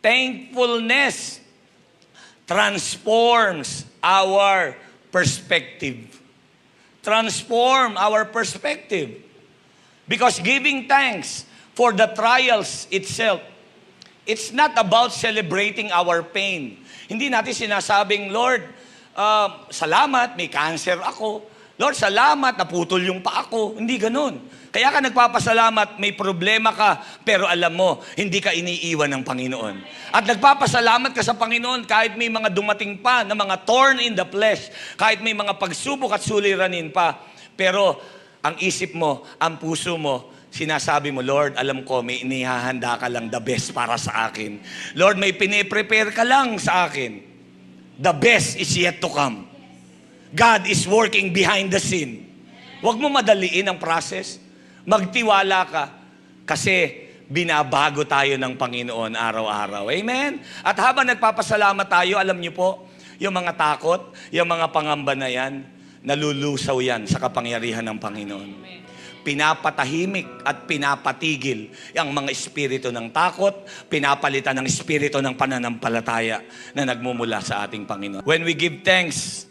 Thankfulness transforms our perspective. Transform our perspective. Because giving thanks for the trials itself, it's not about celebrating our pain. Hindi natin sinasabing, Lord, salamat, may cancer ako. Lord, salamat, naputol yung paa ko. Hindi ganun. Kaya ka nagpapasalamat, may problema ka, pero alam mo, hindi ka iniiwan ng Panginoon. At nagpapasalamat ka sa Panginoon kahit may mga dumating pa na mga thorn in the flesh, kahit may mga pagsubok at suliranin pa. Pero ang isip mo, ang puso mo, sinasabi mo, Lord, alam ko, may inihahanda ka lang the best para sa akin. Lord, may piniprepare ka lang sa akin. The best is yet to come. God is working behind the scene. Huwag mo madaliin ang process. Magtiwala ka kasi binabago tayo ng Panginoon araw-araw. Amen? At habang nagpapasalamat tayo, alam niyo po, yung mga takot, yung mga pangamba na yan, nalulusaw yan sa kapangyarihan ng Panginoon. Pinapatahimik at pinapatigil ang mga espiritu ng takot, pinapalitan ng espiritu ng pananampalataya na nagmumula sa ating Panginoon. When we give thanks,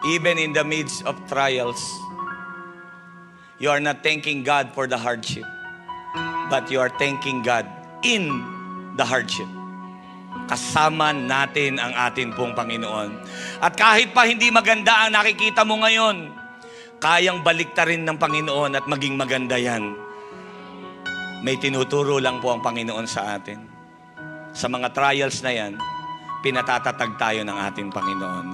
even in the midst of trials, you are not thanking God for the hardship, but you are thanking God in the hardship. Kasama natin ang atin pong Panginoon. At kahit pa hindi maganda ang nakikita mo ngayon, kayang baliktarin ng Panginoon at maging maganda yan. May tinuturo lang po ang Panginoon sa atin. Sa mga trials na yan, pinatatatag tayo ng ating Panginoon.